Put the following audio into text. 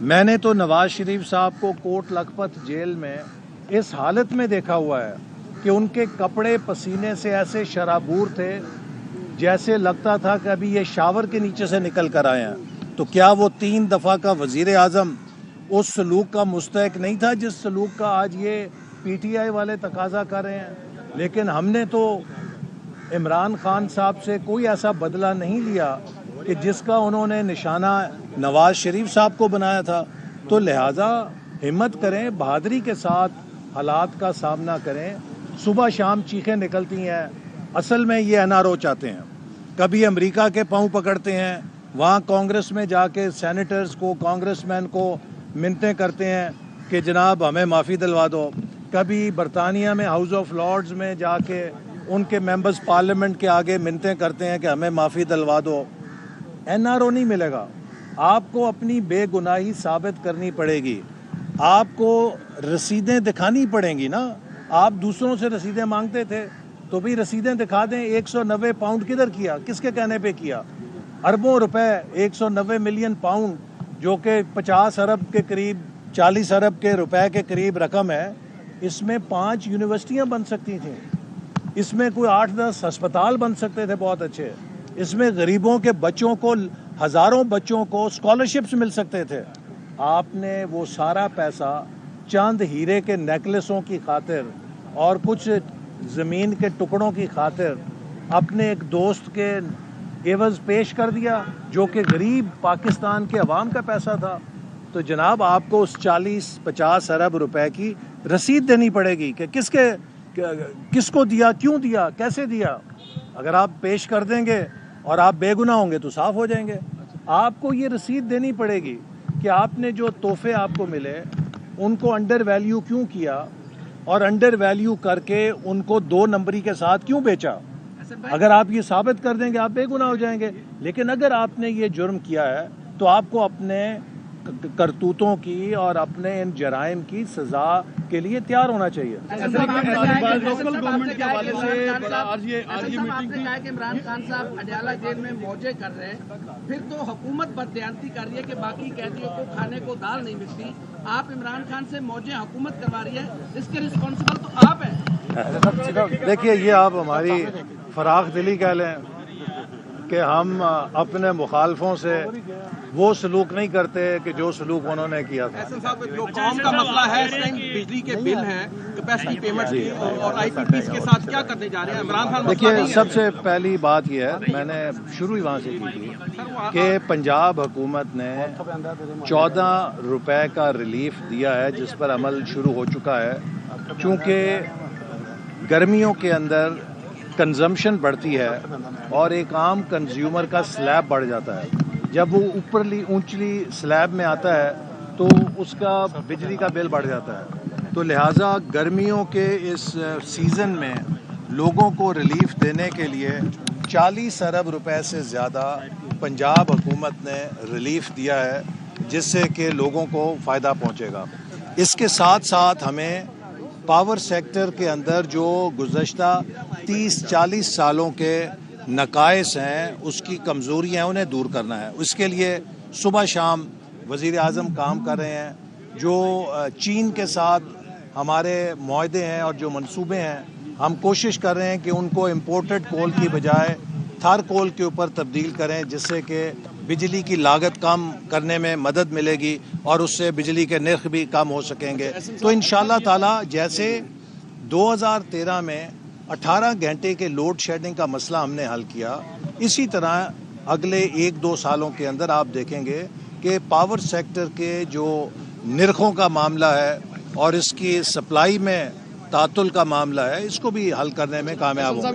میں نے تو نواز شریف صاحب کو کوٹ لکھپت جیل میں اس حالت میں دیکھا ہوا ہے کہ ان کے کپڑے پسینے سے ایسے شرابور تھے جیسے لگتا تھا کہ ابھی یہ شاور کے نیچے سے نکل کر آئے ہیں۔ تو کیا وہ 3 دفعہ کا وزیر اعظم اس سلوک کا مستحق نہیں تھا جس سلوک کا آج یہ پی ٹی آئی والے تقاضا کر رہے ہیں؟ لیکن ہم نے تو عمران خان صاحب سے کوئی ایسا بدلہ نہیں لیا کہ جس کا انہوں نے نشانہ نواز شریف صاحب کو بنایا تھا۔ تو لہٰذا ہمت کریں، بہادری کے ساتھ حالات کا سامنا کریں۔ صبح شام چیخیں نکلتی ہیں، اصل میں یہ این آر او چاہتے ہیں۔ کبھی امریکہ کے پاؤں پکڑتے ہیں، وہاں کانگریس میں جا کے سینیٹرز کو، کانگریس مین کو منتیں کرتے ہیں کہ جناب ہمیں معافی دلوا دو۔ کبھی برطانیہ میں ہاؤس آف لارڈز میں جا کے ان کے ممبرز پارلیمنٹ کے آگے منتیں کرتے ہیں کہ ہمیں معافی دلوا دو۔ این آر او نہیں ملے گا، آپ کو اپنی بے گناہی ثابت کرنی پڑے گی، آپ کو رسیدیں دکھانی پڑیں گی نا۔ آپ دوسروں سے رسیدیں مانگتے تھے تو بھی رسیدیں دکھا دیں۔ 190 پاؤنڈ کدھر کیا، کس کے کہنے پہ کیا؟ اربوں روپے، 190 ملین پاؤنڈ جو کہ 50 ارب کے قریب، 40 ارب کے روپے کے قریب رقم ہے۔ اس میں 5 یونیورسٹیاں بن سکتی تھیں، اس میں کوئی 8-10 ہسپتال بن سکتے تھے بہت اچھے، اس میں غریبوں کے بچوں کو، ہزاروں بچوں کو اسکالرشپس مل سکتے تھے۔ آپ نے وہ سارا پیسہ چند ہیرے کے نیکلسوں کی خاطر اور کچھ زمین کے ٹکڑوں کی خاطر اپنے ایک دوست کے عوض پیش کر دیا جو کہ غریب پاکستان کے عوام کا پیسہ تھا۔ تو جناب آپ کو اس 40-50 ارب روپے کی رسید دینی پڑے گی کہ کس کو دیا، کیوں دیا، کیسے دیا۔ اگر آپ پیش کر دیں گے اور آپ بے گناہ ہوں گے تو صاف ہو جائیں گے۔ آپ کو یہ رسید دینی پڑے گی کہ آپ نے جو تحفے آپ کو ملے ان کو انڈر ویلیو کیوں کیا اور انڈر ویلیو کر کے ان کو 2 نمبری کے ساتھ کیوں بیچا۔ اگر آپ یہ ثابت کر دیں گے آپ بے گناہ ہو جائیں گے، لیکن اگر آپ نے یہ جرم کیا ہے تو آپ کو اپنے کرتوتوں کی اور اپنے ان جرائم کی سزا کے لیے تیار ہونا چاہیے۔ لوکل گورنمنٹ کے حوالے سے عمران خان صاحب اڈیالہ جیل میں موجے کر رہے ہیں، پھر تو حکومت بددیانتی کر رہی ہے کہ باقی قیدیوں کو کھانے کو دال نہیں ملتی، آپ عمران خان سے موجے حکومت کروا رہی ہے، اس کے رسپانسبل تو آپ ہیں۔ دیکھیے یہ آپ ہماری فراخ دلی کہہ لیں کہ ہم اپنے مخالفوں سے وہ سلوک نہیں کرتے کہ جو سلوک انہوں نے کیا تھا۔ احسن صاحب، جو قوم کا مسئلہ ہے اس ٹائم بجلی کے بل ہیں، کیپیسٹی پیمنٹ کی اور آئی پی پیز کے ساتھ کیا کرنے جا رہے ہیں عمران خان؟ دیکھیے سب سے پہلی بات یہ ہے، میں نے شروع ہی وہاں سے کی تھی کہ پنجاب حکومت نے 14 روپے کا ریلیف دیا ہے جس پر عمل شروع ہو چکا ہے۔ چونکہ گرمیوں کے اندر کنزمپشن بڑھتی ہے اور ایک عام کنزیومر کا سلیب بڑھ جاتا ہے، جب وہ اوپرلی اونچلی سلیب میں آتا ہے تو اس کا بجلی کا بل بڑھ جاتا ہے۔ تو لہٰذا گرمیوں کے اس سیزن میں لوگوں کو ریلیف دینے کے لیے 40 ارب روپے سے زیادہ پنجاب حکومت نے ریلیف دیا ہے جس سے کہ لوگوں کو فائدہ پہنچے گا۔ اس کے ساتھ ساتھ ہمیں پاور سیکٹر کے اندر جو گزشتہ 30-40 سالوں کے نقائص ہیں، اس کی کمزوریاں ہیں، انہیں دور کرنا ہے۔ اس کے لیے صبح شام وزیر اعظم کام کر رہے ہیں۔ جو چین کے ساتھ ہمارے معاہدے ہیں اور جو منصوبے ہیں، ہم کوشش کر رہے ہیں کہ ان کو امپورٹڈ کول کی بجائے تھر کول کے اوپر تبدیل کریں، جس سے کہ بجلی کی لاگت کم کرنے میں مدد ملے گی اور اس سے بجلی کے نرخ بھی کم ہو سکیں گے۔ تو انشاءاللہ تعالی جیسے 2013 میں 18 گھنٹے کے لوڈ شیڈنگ کا مسئلہ ہم نے حل کیا، اسی طرح اگلے 1-2 سالوں کے اندر آپ دیکھیں گے کہ پاور سیکٹر کے جو نرخوں کا معاملہ ہے اور اس کی سپلائی میں تعطل کا معاملہ ہے، اس کو بھی حل کرنے میں کامیاب ہوں گے۔